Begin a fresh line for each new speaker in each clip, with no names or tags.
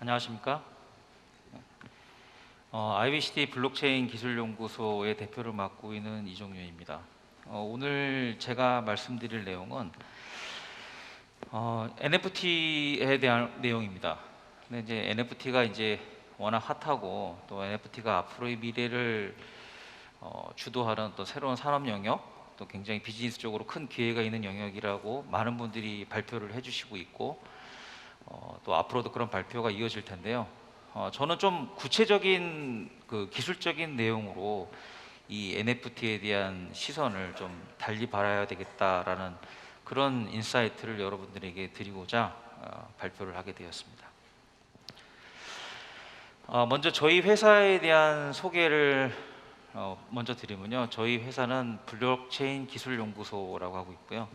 안녕하십니까? IBCD 블록체인 기술연구소의 대표를 맡고 있는 이종윤입니다. 오늘 제가 말씀드릴 내용은 NFT에 대한 내용입니다. 근데 이제 NFT가 이제 워낙 핫하고 또 NFT가 앞으로의 미래를 주도하는 또 새로운 산업 영역, 또 굉장히 비즈니스적으로 큰 기회가 있는 영역이라고 많은 분들이 발표를 해주시고 있고 또 앞으로도 그런 발표가 이어질 텐데요. 저는 좀 구체적인 그 기술적인 내용으로 이 NFT에 대한 시선을 좀 달리 바라야 되겠다라는 그런 인사이트를 여러분들에게 드리고자 발표를 하게 되었습니다. 먼저 저희 회사에 대한 소개를 먼저 드리면요. 저희 회사는 블록체인 기술연구소라고 하고 있고요.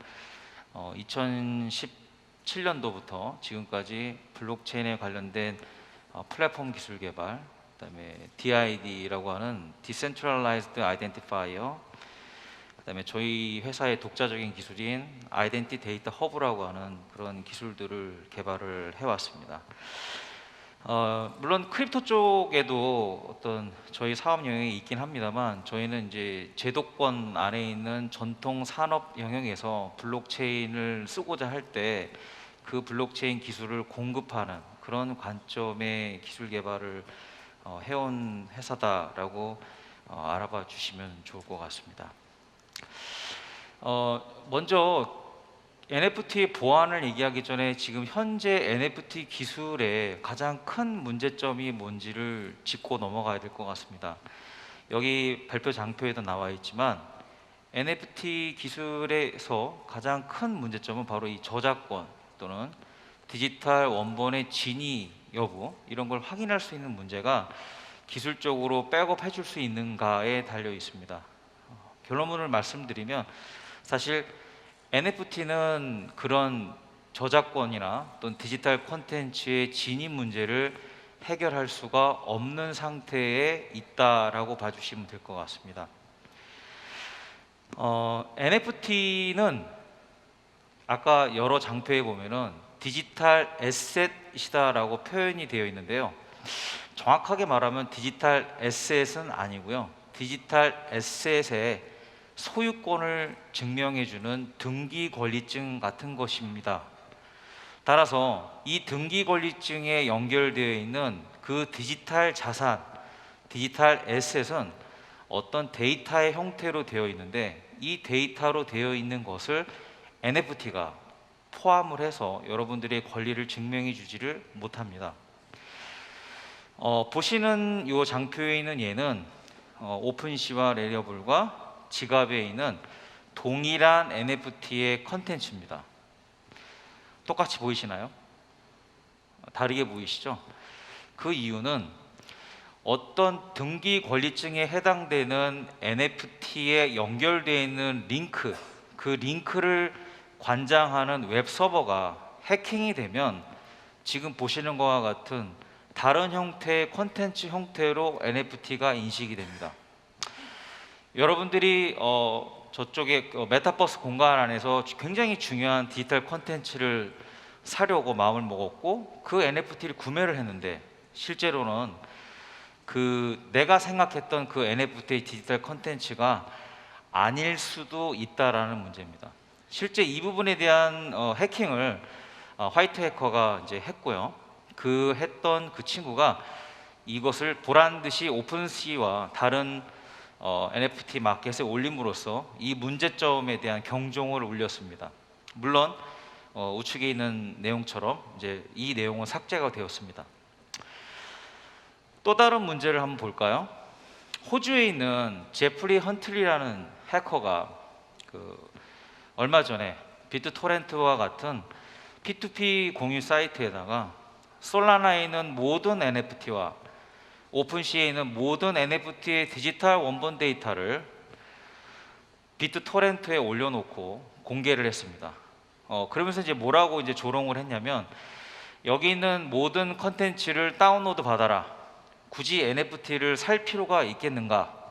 2017년도부터 지금까지 블록체인에 관련된 플랫폼 기술 개발, 그다음에 DID라고 하는 Decentralized Identifier, 그다음에 저희 회사의 독자적인 기술인 아이덴티 데이터 허브라고 하는 그런 기술들을 개발을 해왔습니다. 물론 크립토 쪽에도 어떤 저희 사업 영역이 있긴 합니다만, 저희는 이제 제도권 안에 있는 전통 산업 영역에서 블록체인을 쓰고자 할 때 그 블록체인 기술을 공급하는 그런 관점의 기술 개발을 해온 회사다라고 알아봐 주시면 좋을 것 같습니다. 먼저 NFT 보안을 얘기하기 전에 지금 현재 NFT 기술의 가장 큰 문제점이 뭔지를 짚고 넘어가야 될 것 같습니다. 여기 발표 장표에도 나와 있지만 NFT 기술에서 가장 큰 문제점은 바로 이 저작권 또는 디지털 원본의 진위 여부, 이런 걸 확인할 수 있는 문제가 기술적으로 백업해 줄 수 있는가에 달려 있습니다. 결론을 말씀드리면 사실 NFT는 그런 저작권이나 또는 디지털 콘텐츠의 진입 문제를 해결할 수가 없는 상태에 있다라고 봐주시면 될 것 같습니다. NFT는 아까 여러 장표에 보면은 디지털 에셋이다라고 표현이 되어 있는데요. 정확하게 말하면 디지털 에셋은 아니고요. 디지털 에셋의 소유권을 증명해주는 등기 권리증 같은 것입니다. 따라서 이 등기 권리증에 연결되어 있는 그 디지털 자산, 디지털 에셋은 어떤 데이터의 형태로 되어 있는데, 이 데이터로 되어 있는 것을 NFT가 포함을 해서 여러분들의 권리를 증명해 주지를 못합니다. 보시는 이 장표에 있는 얘는 오픈시와 레리어블과 지갑에 있는 동일한 NFT의 컨텐츠입니다. 똑같이 보이시나요? 다르게 보이시죠? 그 이유는 어떤 등기 권리증에 해당되는 NFT에 연결되어 있는 링크, 그 링크를 관장하는 웹 서버가 해킹이 되면 지금 보시는 것과 같은 다른 형태의 콘텐츠 형태로 NFT가 인식이 됩니다. 여러분들이 저쪽에 메타버스 공간 안에서 굉장히 중요한 디지털 콘텐츠를 사려고 마음을 먹었고 그 NFT를 구매를 했는데, 실제로는 내가 생각했던 그 NFT의 디지털 콘텐츠가 아닐 수도 있다라는 문제입니다. 실제 이 부분에 대한 해킹을 화이트 해커가 이제 했고요. 했던 그 친구가 이것을 보란 듯이 오픈시와 다른 NFT 마켓에 올림으로써 이 문제점에 대한 경종을 울렸습니다. 물론 우측에 있는 내용처럼 이제 이 내용은 삭제가 되었습니다. 또 다른 문제를 한번 볼까요? 호주에 있는 제프리 헌틀리라는 해커가 얼마 전에 비트토렌트와 같은 P2P 공유 사이트에다가 솔라나에 있는 모든 NFT와 오픈시에 있는 모든 NFT의 디지털 원본 데이터를 비트토렌트에 올려놓고 공개를 했습니다. 그러면서 이제 뭐라고 이제 조롱을 했냐면, 여기 있는 모든 컨텐츠를 다운로드 받아라. 굳이 NFT를 살 필요가 있겠는가?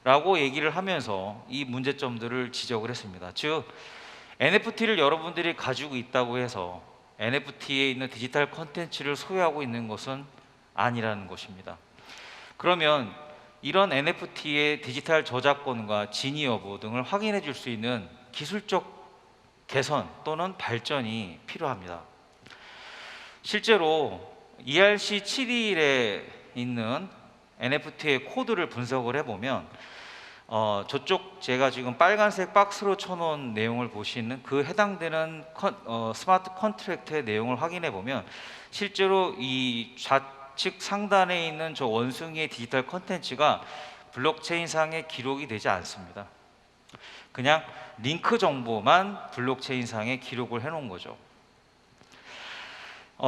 라고 얘기를 하면서 이 문제점들을 지적을 했습니다. 즉 NFT를 여러분들이 가지고 있다고 해서 NFT에 있는 디지털 콘텐츠를 소유하고 있는 것은 아니라는 것입니다. 그러면 이런 NFT의 디지털 저작권과 진위 여부 등을 확인해 줄 수 있는 기술적 개선 또는 발전이 필요합니다. 실제로 ERC721에 있는 NFT의 코드를 분석을 해보면 저쪽 제가 지금 빨간색 박스로 쳐놓은 내용을 보시는 그 해당되는 스마트 컨트랙트의 내용을 확인해 보면 실제로 이 좌측 상단에 있는 저 원숭이의 디지털 컨텐츠가 블록체인상에 기록이 되지 않습니다. 그냥 링크 정보만 블록체인상에 기록을 해놓은 거죠.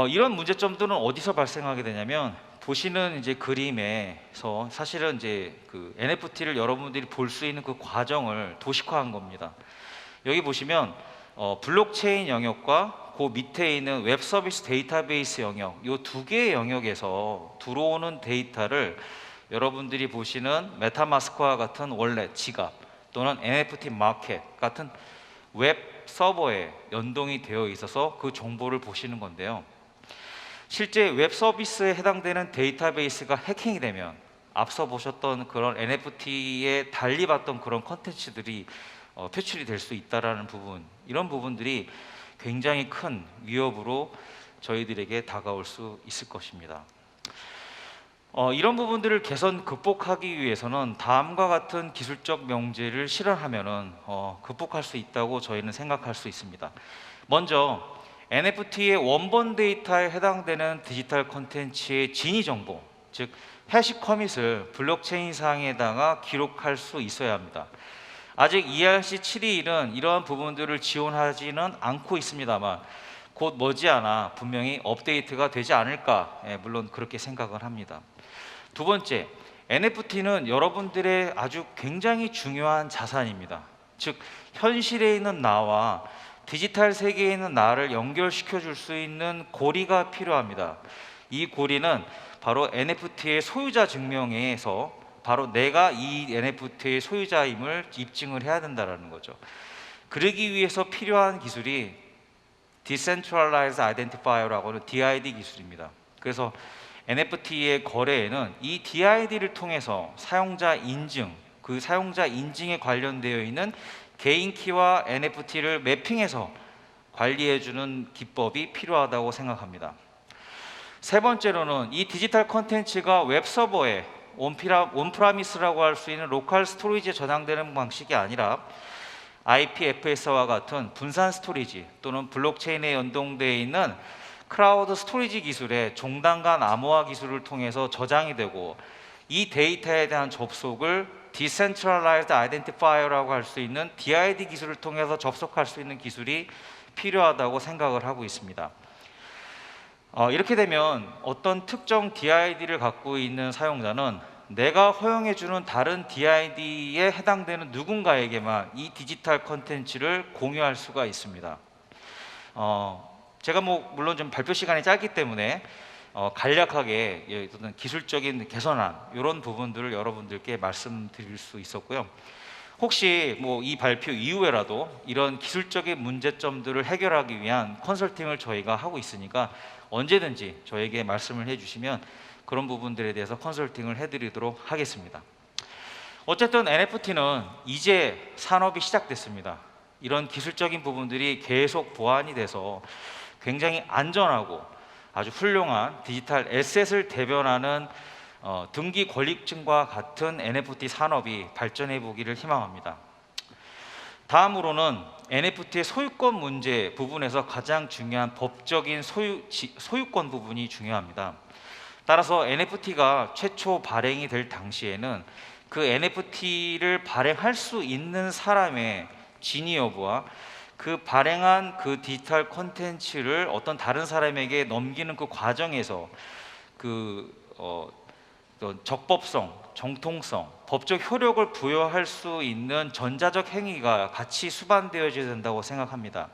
이런 문제점들은 어디서 발생하게 되냐면 보시는 이제 그림에서 사실은 이제 그 NFT를 여러분들이 볼 수 있는 그 과정을 도식화한 겁니다. 여기 보시면 블록체인 영역과 그 밑에 있는 웹 서비스 데이터베이스 영역, 이 두 개의 영역에서 들어오는 데이터를 여러분들이 보시는 메타마스크와 같은 원래 지갑 또는 NFT 마켓 같은 웹 서버에 연동이 되어 있어서 그 정보를 보시는 건데요. 실제 웹 서비스에 해당되는 데이터베이스가 해킹이 되면 앞서 보셨던 그런 NFT에 달리 봤던 그런 컨텐츠들이 표출이 될 수 있다라는 부분, 이런 부분들이 굉장히 큰 위협으로 저희들에게 다가올 수 있을 것입니다. 이런 부분들을 개선 극복하기 위해서는 다음과 같은 기술적 명제를 실현하면은 극복할 수 있다고 저희는 생각할 수 있습니다. 먼저 NFT의 원본 데이터에 해당되는 디지털 콘텐츠의 진위 정보, 즉 해시 커밋을 블록체인상에다가 기록할 수 있어야 합니다. 아직 ERC721은 이러한 부분들을 지원하지는 않고 있습니다만 곧 머지않아 분명히 업데이트가 되지 않을까, 물론 그렇게 생각을 합니다. 두 번째, NFT는 여러분들의 아주 굉장히 중요한 자산입니다. 즉 현실에 있는 나와 디지털 세계에 있는 나를 연결시켜 줄 수 있는 고리가 필요합니다. 이 고리는 바로 NFT의 소유자 증명에서 바로 내가 이 NFT의 소유자임을 입증을 해야 된다는 거죠. 그러기 위해서 필요한 기술이 Decentralized Identifier라고 하는 DID 기술입니다. 그래서 NFT의 거래에는 이 DID를 통해서 사용자 인증, 그 사용자 인증에 관련되어 있는 개인 키와 NFT를 매핑해서 관리해주는 기법이 필요하다고 생각합니다. 세 번째로는 이 디지털 컨텐츠가 웹서버에 온프라미스라고 할 수 있는 로컬 스토리지에 저장되는 방식이 아니라 IPFS와 같은 분산 스토리지 또는 블록체인에 연동되어 있는 클라우드 스토리지 기술의 종단간 암호화 기술을 통해서 저장이 되고 이 데이터에 대한 접속을 Decentralized Identifier라고 할 수 있는 DID 기술을 통해서 접속할 수 있는 기술이 필요하다고 생각을 하고 있습니다. 이렇게 되면 어떤 특정 DID를 갖고 있는 사용자는 내가 허용해주는 다른 DID에 해당되는 누군가에게만 이 디지털 컨텐츠를 공유할 수가 있습니다. 제가 물론 좀 발표 시간이 짧기 때문에 간략하게 어떤 기술적인 개선안 이런 부분들을 여러분들께 말씀드릴 수 있었고요. 혹시 이 발표 이후에라도 이런 기술적인 문제점들을 해결하기 위한 컨설팅을 저희가 하고 있으니까 언제든지 저에게 말씀을 해주시면 그런 부분들에 대해서 컨설팅을 해드리도록 하겠습니다. 어쨌든 NFT는 이제 산업이 시작됐습니다. 이런 기술적인 부분들이 계속 보완이 돼서 굉장히 안전하고 아주 훌륭한 디지털 에셋을 대변하는 등기 권리증과 같은 NFT 산업이 발전해 보기를 희망합니다. 다음으로는 NFT의 소유권 문제 부분에서 가장 중요한 법적인 소유권 부분이 중요합니다. 따라서 NFT가 최초 발행이 될 당시에는 그 NFT를 발행할 수 있는 사람의 진위 여부와 그 발행한 그 디지털 콘텐츠를 어떤 다른 사람에게 넘기는 그 과정에서 적법성, 정통성, 법적 효력을 부여할 수 있는 전자적 행위가 같이 수반되어져야 된다고 생각합니다.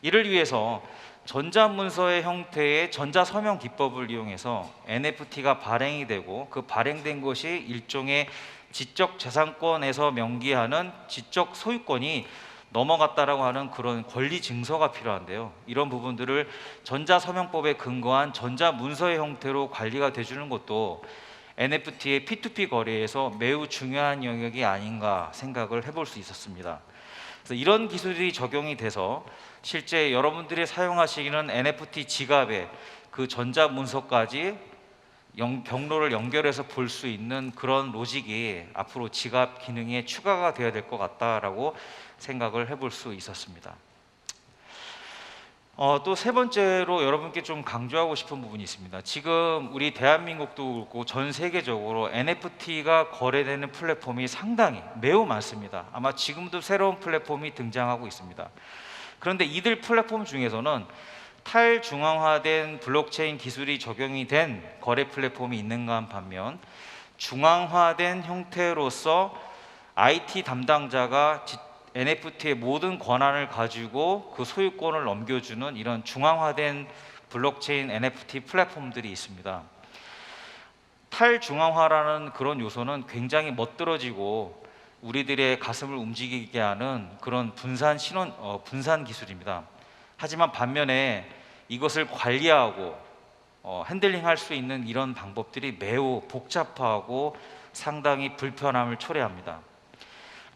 이를 위해서 전자문서의 형태의 전자서명 기법을 이용해서 NFT가 발행이 되고 그 발행된 것이 일종의 지적 재산권에서 명기하는 지적 소유권이 넘어갔다라고 하는 그런 권리 증서가 필요한데요. 이런 부분들을 전자서명법에 근거한 전자문서의 형태로 관리가 돼주는 것도 NFT의 P2P 거래에서 매우 중요한 영역이 아닌가 생각을 해볼 수 있었습니다. 그래서 이런 기술이 적용이 돼서 실제 여러분들이 사용하시는 NFT 지갑에 그 전자문서까지 경로를 연결해서 볼 수 있는 그런 로직이 앞으로 지갑 기능에 추가가 되어야 될 것 같다라고 생각을 해볼 수 있었습니다. 또 세 번째로 여러분께 좀 강조하고 싶은 부분이 있습니다. 지금 우리 대한민국도 그렇고 전 세계적으로 NFT가 거래되는 플랫폼이 상당히 매우 많습니다. 아마 지금도 새로운 플랫폼이 등장하고 있습니다. 그런데 이들 플랫폼 중에서는 탈중앙화된 블록체인 기술이 적용이 된 거래 플랫폼이 있는가 반면 중앙화된 형태로서 IT 담당자가 NFT의 모든 권한을 가지고 그 소유권을 넘겨주는 이런 중앙화된 블록체인 NFT 플랫폼들이 있습니다. 탈중앙화라는 그런 요소는 굉장히 멋들어지고 우리들의 가슴을 움직이게 하는 그런 분산 기술입니다. 하지만 반면에 이것을 관리하고 핸들링할 수 있는 이런 방법들이 매우 복잡하고 상당히 불편함을 초래합니다.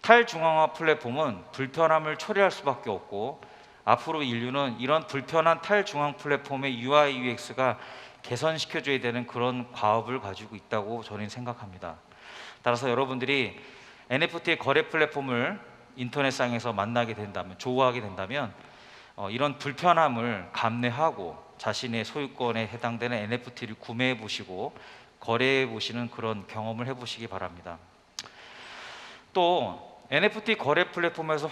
탈중앙화 플랫폼은 불편함을 초래할 수밖에 없고 앞으로 인류는 이런 불편한 탈중앙 플랫폼의 UI, UX가 개선시켜줘야 되는 그런 과업을 가지고 있다고 저는 생각합니다. 따라서 여러분들이 NFT의 거래 플랫폼을 인터넷상에서 만나게 된다면, 조우하게 된다면 이런 불편함을 감내하고 자신의 소유권에 해당되는 NFT를 구매해 보시고 거래해 보시는 그런 경험을 해보시기 바랍니다. 또 NFT 거래 플랫폼에서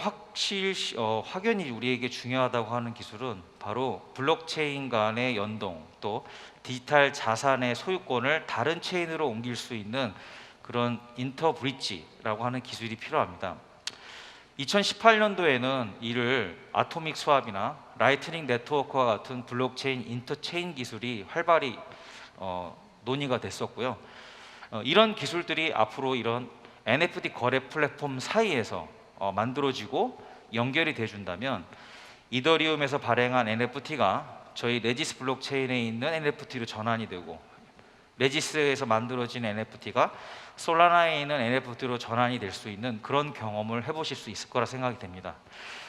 확연히 우리에게 중요하다고 하는 기술은 바로 블록체인 간의 연동, 또 디지털 자산의 소유권을 다른 체인으로 옮길 수 있는 그런 인터브릿지라고 하는 기술이 필요합니다. 2018년도에는 이를 아토믹 스왑이나 라이트닝 네트워크와 같은 블록체인 인터체인 기술이 활발히 논의가 됐었고요. 이런 기술들이 앞으로 이런 NFT 거래 플랫폼 사이에서 만들어지고 연결이 돼준다면 이더리움에서 발행한 NFT가 저희 레지스 블록체인에 있는 NFT로 전환이 되고 레지스에서 만들어진 NFT가 솔라나에 있는 NFT로 전환이 될 수 있는 그런 경험을 해보실 수 있을 거라 생각이 됩니다.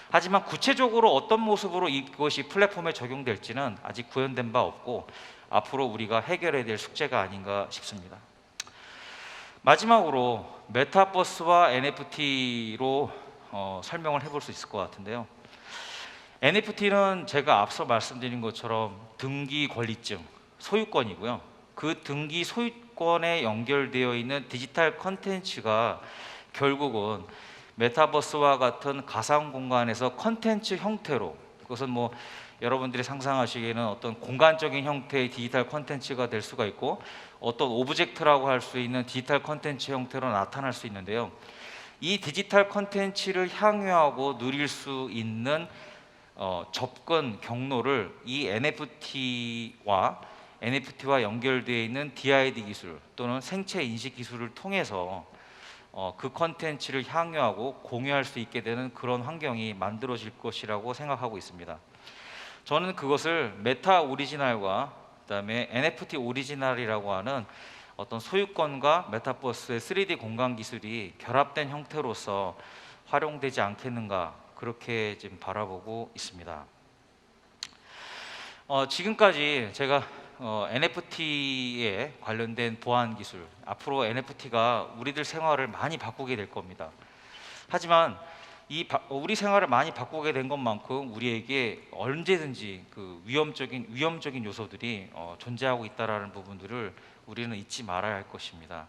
하지만 구체적으로 어떤 모습으로 이것이 플랫폼에 적용될지는 아직 구현된 바 없고 앞으로 우리가 해결해야 될 숙제가 아닌가 싶습니다. 마지막으로 메타버스와 NFT로 설명을 해볼 수 있을 것 같은데요. NFT는 제가 앞서 말씀드린 것처럼 등기 권리증, 소유권이고요. 그 등기 소유권에 연결되어 있는 디지털 컨텐츠가 결국은 메타버스와 같은 가상 공간에서 컨텐츠 형태로, 그것은 뭐 여러분들이 상상하시기에는 어떤 공간적인 형태의 디지털 컨텐츠가 될 수가 있고 어떤 오브젝트라고 할 수 있는 디지털 컨텐츠 형태로 나타날 수 있는데요. 이 디지털 컨텐츠를 향유하고 누릴 수 있는 접근 경로를 이 NFT와 연결되어 있는 DID 기술 또는 생체 인식 기술을 통해서 그 컨텐츠를 향유하고 공유할 수 있게 되는 그런 환경이 만들어질 것이라고 생각하고 있습니다. 저는 그것을 메타 오리지널과 그다음에 NFT 오리지널이라고 하는 어떤 소유권과 메타버스의 3D 공간 기술이 결합된 형태로서 활용되지 않겠는가 그렇게 지금 바라보고 있습니다. 지금까지 제가 NFT에 관련된 보안 기술, 앞으로 NFT가 우리들 생활을 많이 바꾸게 될 겁니다. 하지만 우리 생활을 많이 바꾸게 된 것만큼 우리에게 언제든지 그 위험적인 요소들이 존재하고 있다라는 부분들을 우리는 잊지 말아야 할 것입니다.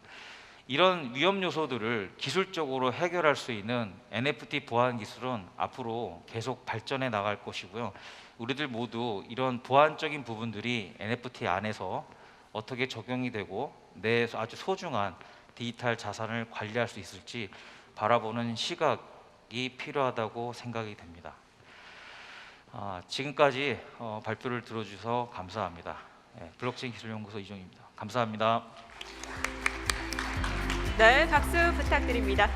이런 위험 요소들을 기술적으로 해결할 수 있는 NFT 보안 기술은 앞으로 계속 발전해 나갈 것이고요. 우리들 모두 이런 보안적인 부분들이 NFT 안에서 어떻게 적용이 되고 내 아주 소중한 디지털 자산을 관리할 수 있을지 바라보는 시각이 필요하다고 생각이 됩니다. 지금까지 발표를 들어주셔서 감사합니다. 블록체인 기술연구소 이종입니다. 감사합니다.
네, 박수 부탁드립니다.